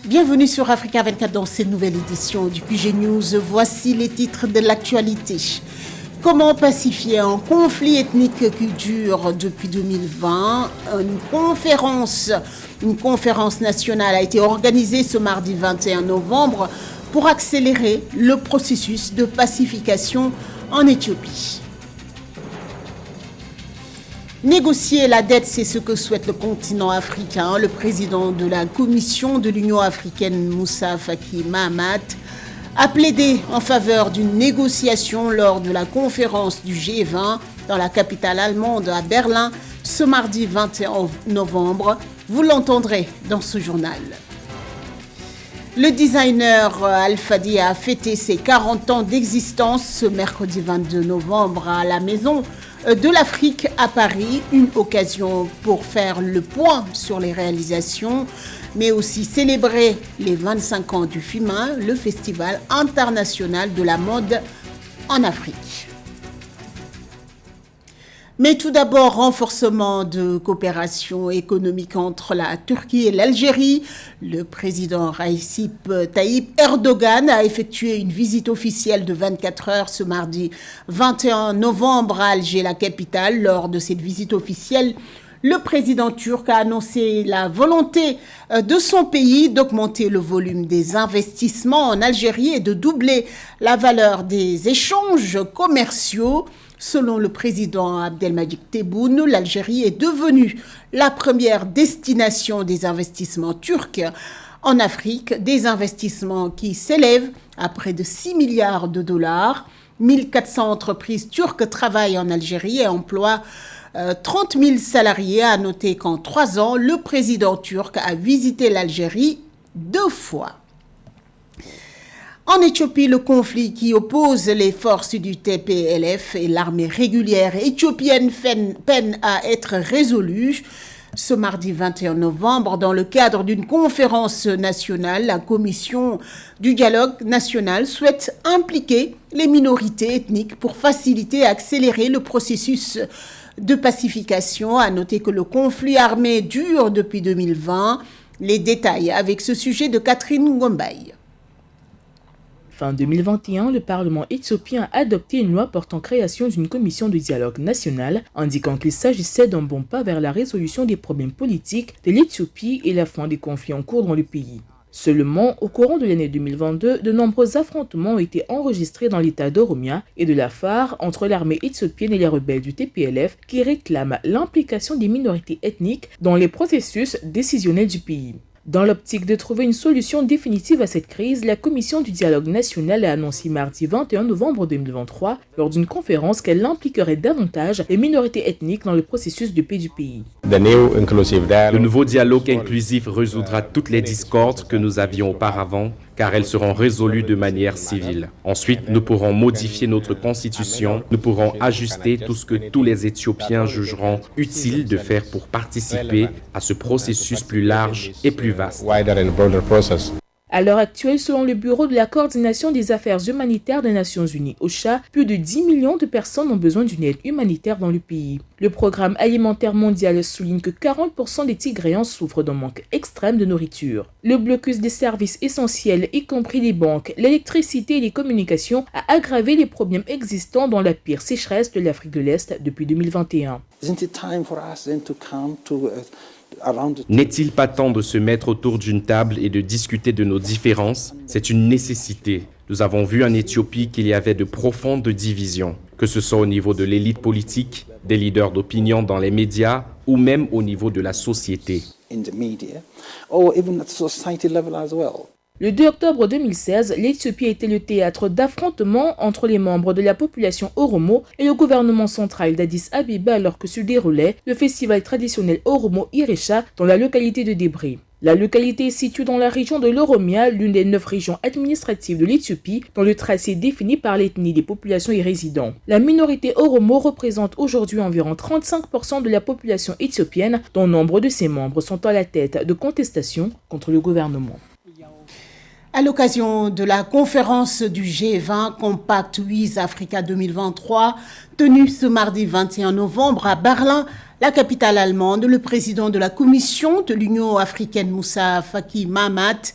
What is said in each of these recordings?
Bienvenue sur Africa 24 dans cette nouvelle édition du QG News. Voici les titres de l'actualité. Comment pacifier un conflit ethnique qui dure depuis 2020? Une conférence nationale a été organisée ce mardi 21 novembre pour accélérer le processus de pacification en Éthiopie. Négocier la dette, c'est ce que souhaite le continent africain. Le président de la Commission de l'Union africaine, Moussa Faki Mahamat, a plaidé en faveur d'une négociation lors de la conférence du G20 dans la capitale allemande à Berlin ce mardi 21 novembre. Vous l'entendrez dans ce journal. Le designer Alfadi a fêté ses 40 ans d'existence ce mercredi 22 novembre à la Maison de l'Afrique à Paris, une occasion pour faire le point sur les réalisations, mais aussi célébrer les 25 ans du FIMA, le Festival international de la mode en Afrique. Mais tout d'abord, renforcement de coopération économique entre la Turquie et l'Algérie. Le président Recep Tayyip Erdogan a effectué une visite officielle de 24 heures ce mardi 21 novembre à Alger, la capitale. Lors de cette visite officielle, le président turc a annoncé la volonté de son pays d'augmenter le volume des investissements en Algérie et de doubler la valeur des échanges commerciaux. Selon le président Abdelmadjid Tebboune, l'Algérie est devenue la première destination des investissements turcs en Afrique, des investissements qui s'élèvent à près de 6 milliards de dollars. 1400 entreprises turques travaillent en Algérie et emploient 30 000 salariés. À noter qu'en 3 ans, le président turc a visité l'Algérie 2 fois. En Éthiopie, le conflit qui oppose les forces du TPLF et l'armée régulière éthiopienne peine à être résolu. Ce mardi 21 novembre, dans le cadre d'une conférence nationale, la commission du dialogue national souhaite impliquer les minorités ethniques pour faciliter et accélérer le processus de pacification. À noter que le conflit armé dure depuis 2020. Les détails avec ce sujet de Catherine Ngombaï. Fin 2021, le Parlement éthiopien a adopté une loi portant création d'une commission de dialogue national, indiquant qu'il s'agissait d'un bon pas vers la résolution des problèmes politiques de l'Éthiopie et la fin des conflits en cours dans le pays. Seulement, au courant de l'année 2022, de nombreux affrontements ont été enregistrés dans l'état d'Oromia et de l'Afar entre l'armée éthiopienne et les rebelles du TPLF qui réclament l'implication des minorités ethniques dans les processus décisionnels du pays. Dans l'optique de trouver une solution définitive à cette crise, la Commission du dialogue national a annoncé mardi 21 novembre 2023 lors d'une conférence qu'elle impliquerait davantage les minorités ethniques dans le processus de paix du pays. Le nouveau dialogue inclusif résoudra toutes les discordes que nous avions auparavant, car elles seront résolues de manière civile. Ensuite, nous pourrons modifier notre constitution, nous pourrons ajuster tout ce que tous les Éthiopiens jugeront utile de faire pour participer à ce processus plus large et plus vaste. À l'heure actuelle, selon le Bureau de la coordination des affaires humanitaires des Nations Unies, OCHA, plus de 10 millions de personnes ont besoin d'une aide humanitaire dans le pays. Le programme alimentaire mondial souligne que 40% des Tigréens souffrent d'un manque extrême de nourriture. Le blocus des services essentiels, y compris les banques, l'électricité et les communications, a aggravé les problèmes existants dans la pire sécheresse de l'Afrique de l'Est depuis 2021. N'est-il pas temps de se mettre autour d'une table et de discuter de nos différences? C'est une nécessité. Nous avons vu en Éthiopie qu'il y avait de profondes divisions, que ce soit au niveau de l'élite politique, des leaders d'opinion dans les médias ou même au niveau de la société. Le 2 octobre 2016, l'Éthiopie a été le théâtre d'affrontements entre les membres de la population Oromo et le gouvernement central d'Addis Abeba alors que se déroulait le festival traditionnel Oromo Iresha dans la localité de Debre. La localité est située dans la région de l'Oromia, l'une des 9 régions administratives de l'Éthiopie, dont le tracé est défini par l'ethnie des populations y résidant. La minorité Oromo représente aujourd'hui environ 35% de la population éthiopienne, dont nombre de ses membres sont à la tête de contestations contre le gouvernement. À l'occasion de la conférence du G20 Compact With Africa 2023, tenue ce mardi 21 novembre à Berlin, La capitale allemande, le président de la Commission de l'Union africaine, Moussa Faki Mahamat,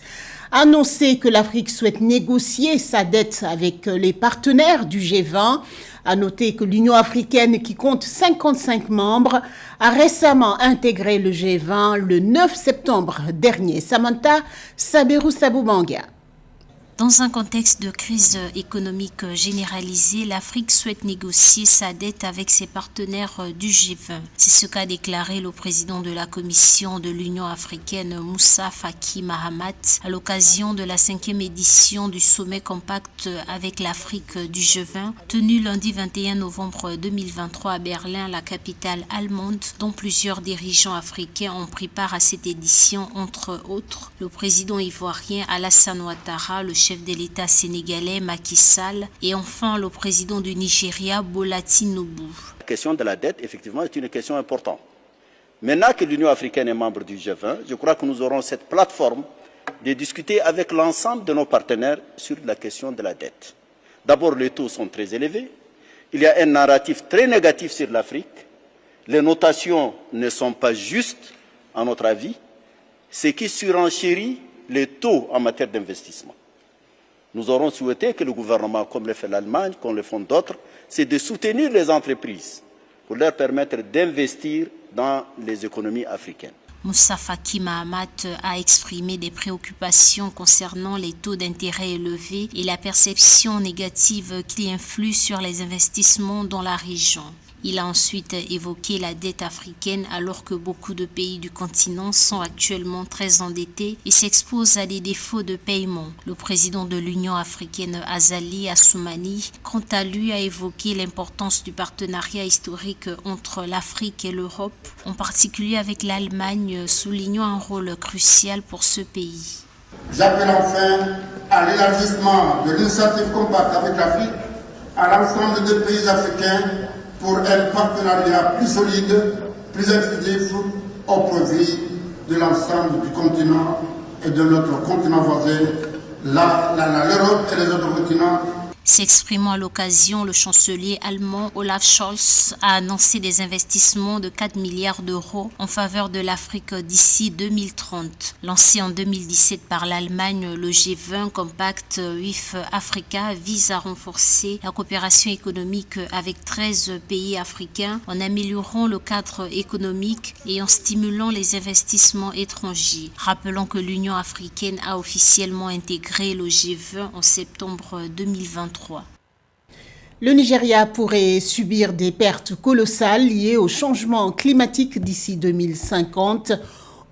a annoncé que l'Afrique souhaite négocier sa dette avec les partenaires du G20. A noter que l'Union africaine, qui compte 55 membres, a récemment intégré le G20 le 9 septembre dernier. Samantha Saberou-Saboubanga. Dans un contexte de crise économique généralisée, l'Afrique souhaite négocier sa dette avec ses partenaires du G20. C'est ce qu'a déclaré le président de la Commission de l'Union africaine, Moussa Faki Mahamat, à l'occasion de la 5e édition du sommet compact avec l'Afrique du G20, tenu lundi 21 novembre 2023 à Berlin, la capitale allemande, dont plusieurs dirigeants africains ont pris part à cette édition, entre autres le président ivoirien Alassane Ouattara, le chef de l'État sénégalais Macky Sall et enfin le président du Nigeria Bola Tinubu. La question de la dette, effectivement, est une question importante. Maintenant que l'Union africaine est membre du G20, je crois que nous aurons cette plateforme de discuter avec l'ensemble de nos partenaires sur la question de la dette. D'abord, les taux sont très élevés. Il y a un narratif très négatif sur l'Afrique. Les notations ne sont pas justes, à notre avis, ce qui surenchérit les taux en matière d'investissement. Nous aurons souhaité que le gouvernement, comme le fait l'Allemagne, comme le font d'autres, c'est de soutenir les entreprises pour leur permettre d'investir dans les économies africaines. Moussa Faki Mahamat a exprimé des préoccupations concernant les taux d'intérêt élevés et la perception négative qui influe sur les investissements dans la région. Il a ensuite évoqué la dette africaine alors que beaucoup de pays du continent sont actuellement très endettés et s'exposent à des défauts de paiement. Le président de l'Union africaine Azali Assoumani, quant à lui, a évoqué l'importance du partenariat historique entre l'Afrique et l'Europe, en particulier avec l'Allemagne, soulignant un rôle crucial pour ce pays. J'appelle enfin à l'élargissement de l'initiative compacte avec l'Afrique à l'ensemble des pays africains pour un partenariat plus solide, plus inclusif au profit de l'ensemble du continent et de notre continent voisin, l'Europe et les autres continents. S'exprimant à l'occasion, le chancelier allemand Olaf Scholz a annoncé des investissements de 4 milliards d'euros en faveur de l'Afrique d'ici 2030. Lancé en 2017 par l'Allemagne, le G20 Compact with Africa vise à renforcer la coopération économique avec 13 pays africains en améliorant le cadre économique et en stimulant les investissements étrangers. Rappelons que l'Union africaine a officiellement intégré le G20 en septembre 2023. Le Nigeria pourrait subir des pertes colossales liées au changement climatique d'ici 2050.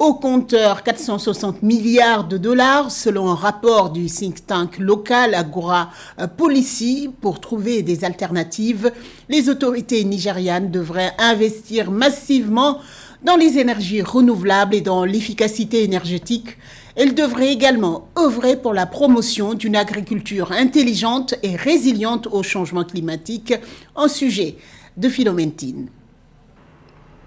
Au compteur 460 milliards de dollars selon un rapport du think tank local Agora Policy. Pour trouver des alternatives, les autorités nigérianes devraient investir massivement dans les énergies renouvelables et dans l'efficacité énergétique. Elle devrait également œuvrer pour la promotion d'une agriculture intelligente et résiliente au changement climatique, un sujet de Philoméntine.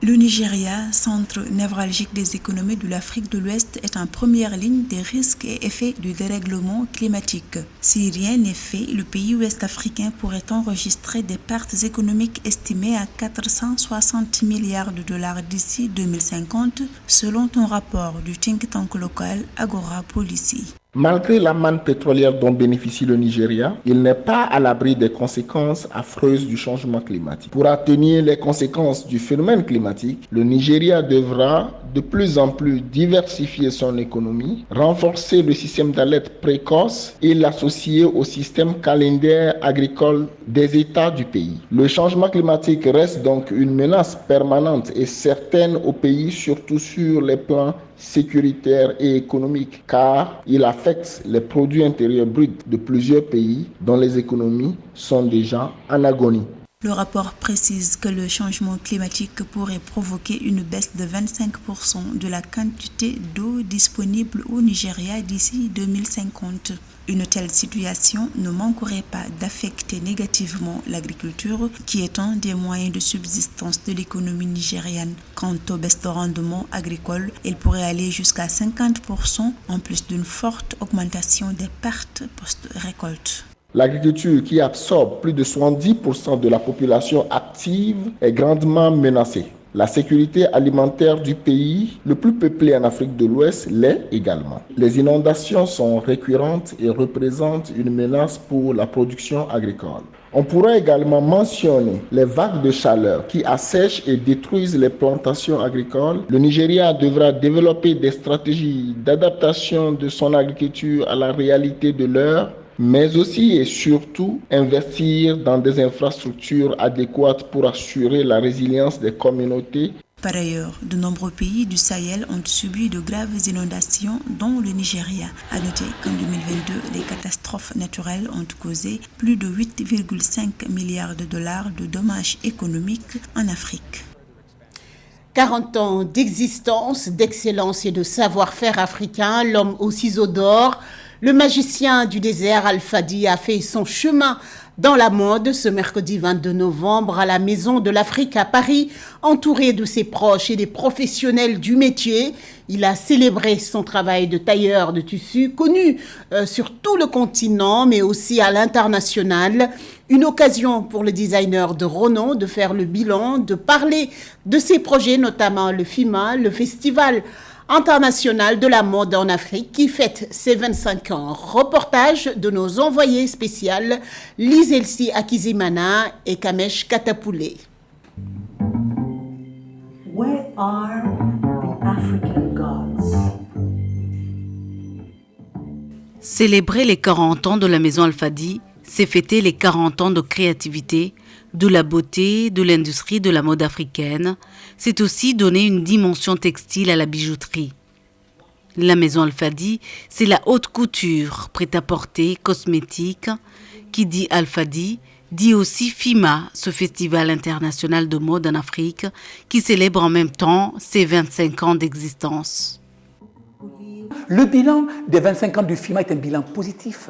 Le Nigeria, centre névralgique des économies de l'Afrique de l'Ouest, est en première ligne des risques et effets du dérèglement climatique. Si rien n'est fait, le pays ouest-africain pourrait enregistrer des pertes économiques estimées à 460 milliards de dollars d'ici 2050, selon un rapport du think tank local Agora Policy. Malgré la manne pétrolière dont bénéficie le Nigeria, il n'est pas à l'abri des conséquences affreuses du changement climatique. Pour atténuer les conséquences du phénomène climatique, le Nigeria devra de plus en plus diversifier son économie, renforcer le système d'alerte précoce et l'associer au système calendaire agricole des États du pays. Le changement climatique reste donc une menace permanente et certaine au pays, surtout sur les plans sécuritaire et économique, car il affecte les produits intérieurs bruts de plusieurs pays dont les économies sont déjà en agonie. Le rapport précise que le changement climatique pourrait provoquer une baisse de 25% de la quantité d'eau disponible au Nigeria d'ici 2050. Une telle situation ne manquerait pas d'affecter négativement l'agriculture, qui est un des moyens de subsistance de l'économie nigériane. Quant aux baisses de rendement agricole, elle pourrait aller jusqu'à 50%, en plus d'une forte augmentation des pertes post-récolte. L'agriculture, qui absorbe plus de 70% de la population active, est grandement menacée. La sécurité alimentaire du pays, le plus peuplé en Afrique de l'Ouest, l'est également. Les inondations sont récurrentes et représentent une menace pour la production agricole. On pourrait également mentionner les vagues de chaleur qui assèchent et détruisent les plantations agricoles. Le Nigeria devra développer des stratégies d'adaptation de son agriculture à la réalité de l'heure, mais aussi et surtout investir dans des infrastructures adéquates pour assurer la résilience des communautés. Par ailleurs, de nombreux pays du Sahel ont subi de graves inondations, dont le Nigeria. À noter qu'en 2022, les catastrophes naturelles ont causé plus de 8,5 milliards de dollars de dommages économiques en Afrique. 40 ans d'existence, d'excellence et de savoir-faire africain, l'homme aux ciseaux d'or, le magicien du désert Al-Fadi a fait son chemin dans la mode ce mercredi 22 novembre à la Maison de l'Afrique à Paris, entouré de ses proches et des professionnels du métier. Il a célébré son travail de tailleur de tissu, connu sur tout le continent, mais aussi à l'international. Une occasion pour le designer de renom de faire le bilan, de parler de ses projets, notamment le FIMA, le Festival international de la mode en Afrique qui fête ses 25 ans. Reportage de nos envoyés spéciaux Lise Elsie Akizimana et Kamesh Katapoulé. Where are the African gods? Célébrer les 40 ans de la Maison Al-Fadi, c'est fêter les 40 ans de créativité, de la beauté, de l'industrie de la mode africaine. C'est aussi donner une dimension textile à la bijouterie. La Maison Al-Fadi, c'est la haute couture, prêt-à-porter, cosmétique. Qui dit Al-Fadi, dit aussi FIMA, ce festival international de mode en Afrique, qui célèbre en même temps ses 25 ans d'existence. Le bilan des 25 ans du FIMA est un bilan positif.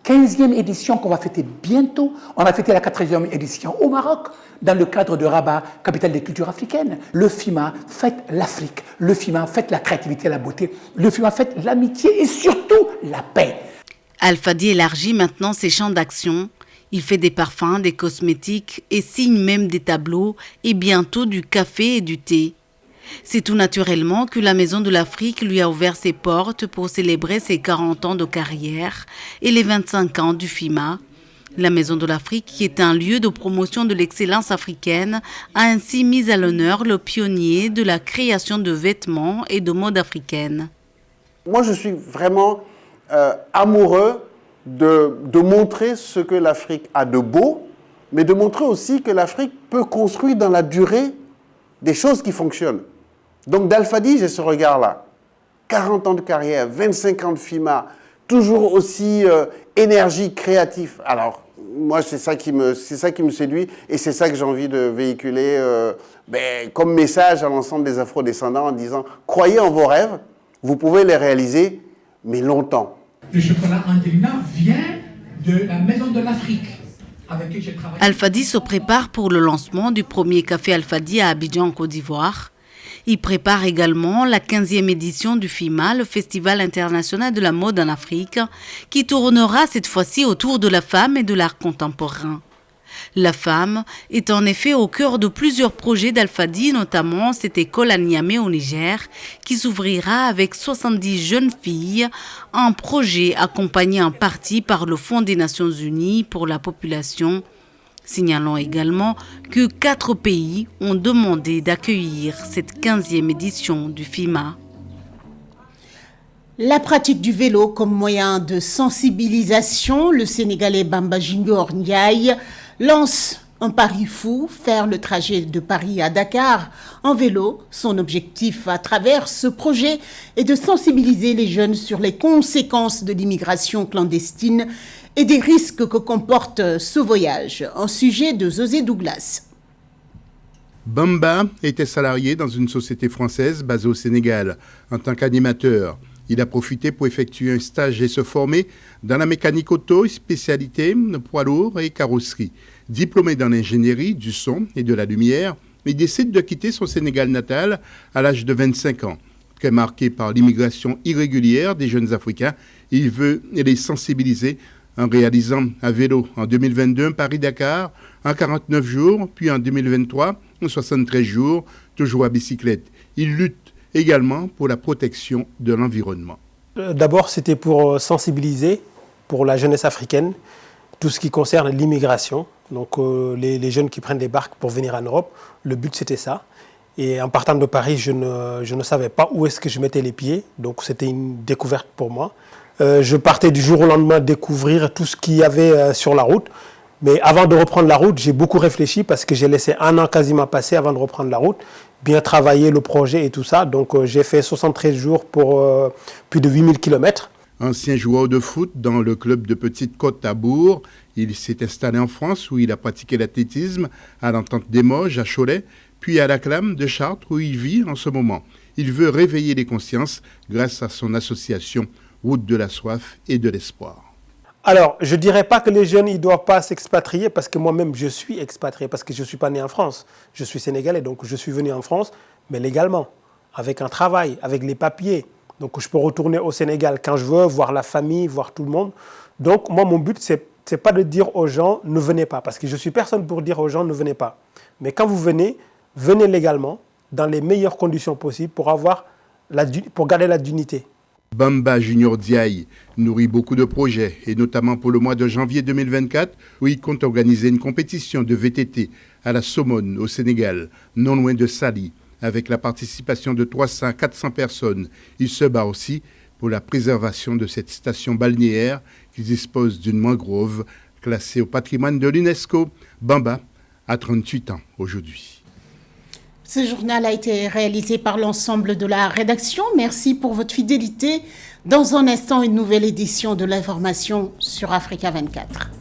15e édition qu'on va fêter bientôt. On a fêté la 4e édition au Maroc, dans le cadre de Rabat, capitale des cultures africaines. Le FIMA fête l'Afrique, le FIMA fête la créativité et la beauté, le FIMA fête l'amitié et surtout la paix. Al-Fadi élargit maintenant ses champs d'action. Il fait des parfums, des cosmétiques et signe même des tableaux et bientôt du café et du thé. C'est tout naturellement que la Maison de l'Afrique lui a ouvert ses portes pour célébrer ses 40 ans de carrière et les 25 ans du FIMA. La Maison de l'Afrique, qui est un lieu de promotion de l'excellence africaine, a ainsi mis à l'honneur le pionnier de la création de vêtements et de mode africaine. Moi, je suis vraiment amoureux de montrer ce que l'Afrique a de beau, mais de montrer aussi que l'Afrique peut construire dans la durée des choses qui fonctionnent. Donc d'Al-Fadi, j'ai ce regard-là. 40 ans de carrière, 25 ans de FIMA, toujours aussi énergique, créatif. Alors, moi, c'est ça qui me séduit et c'est ça que j'ai envie de véhiculer comme message à l'ensemble des afro-descendants en disant « Croyez en vos rêves, vous pouvez les réaliser, mais longtemps. » Le chocolat Angelina vient de la Maison de l'Afrique. Al-Fadi se prépare pour le lancement du premier café Al-Fadi à Abidjan, en Côte d'Ivoire. Il prépare également la 15e édition du FIMA, le Festival international de la mode en Afrique, qui tournera cette fois-ci autour de la femme et de l'art contemporain. La femme est en effet au cœur de plusieurs projets d'Al-Fadi, notamment cette école à Niamey au Niger, qui s'ouvrira avec 70 jeunes filles, un projet accompagné en partie par le Fonds des Nations Unies pour la population. Signalons également que 4 pays ont demandé d'accueillir cette 15e édition du FIMA. La pratique du vélo comme moyen de sensibilisation, le Sénégalais Bamba Junior Ndiaye lance un pari fou, faire le trajet de Paris à Dakar en vélo. Son objectif à travers ce projet est de sensibiliser les jeunes sur les conséquences de l'immigration clandestine et des risques que comporte ce voyage. Un sujet de José Douglas. Bamba était salarié dans une société française basée au Sénégal en tant qu'animateur. Il a profité pour effectuer un stage et se former dans la mécanique auto, spécialité poids lourd et carrosserie. Diplômé dans l'ingénierie, du son et de la lumière, il décide de quitter son Sénégal natal à l'âge de 25 ans. Très marqué par l'immigration irrégulière des jeunes Africains, il veut les sensibiliser en réalisant à vélo en 2022 Paris-Dakar en 49 jours, puis en 2023 en 73 jours, toujours à bicyclette. Il lutte également pour la protection de l'environnement. D'abord, c'était pour sensibiliser pour la jeunesse africaine, tout ce qui concerne l'immigration. Donc les jeunes qui prennent des barques pour venir en Europe, le but c'était ça. Et en partant de Paris, je ne savais pas où est-ce que je mettais les pieds, donc c'était une découverte pour moi. Je partais du jour au lendemain découvrir tout ce qu'il y avait sur la route. Mais avant de reprendre la route, j'ai beaucoup réfléchi parce que j'ai laissé 1 an quasiment passer avant de reprendre la route, bien travailler le projet et tout ça. Donc j'ai fait 73 jours pour plus de 8000 km. Ancien joueur de foot dans le club de Petite Côte à Bourg, il s'est installé en France où il a pratiqué l'athlétisme, à l'Entente des Moges, à Cholet, puis à la Clame de Chartres où il vit en ce moment. Il veut réveiller les consciences grâce à son association Route de la Soif et de l'Espoir. Alors, je ne dirais pas que les jeunes ne doivent pas s'expatrier parce que moi-même, je suis expatrié parce que je ne suis pas né en France. Je suis sénégalais, donc je suis venu en France, mais légalement, avec un travail, avec les papiers. Donc, je peux retourner au Sénégal quand je veux, voir la famille, voir tout le monde. Donc, moi, mon but, c'est pas de dire aux gens « ne venez pas » parce que je ne suis personne pour dire aux gens « ne venez pas ». Mais quand vous venez, venez légalement, dans les meilleures conditions possibles pour garder la dignité. Bamba Junior Diaye nourrit beaucoup de projets, et notamment pour le mois de janvier 2024, où il compte organiser une compétition de VTT à la Somone, au Sénégal, non loin de Saly, avec la participation de 300 à 400 personnes. Il se bat aussi pour la préservation de cette station balnéaire qui dispose d'une mangrove classée au patrimoine de l'UNESCO. Bamba a 38 ans aujourd'hui. Ce journal a été réalisé par l'ensemble de la rédaction. Merci pour votre fidélité. Dans un instant, une nouvelle édition de l'information sur Africa 24.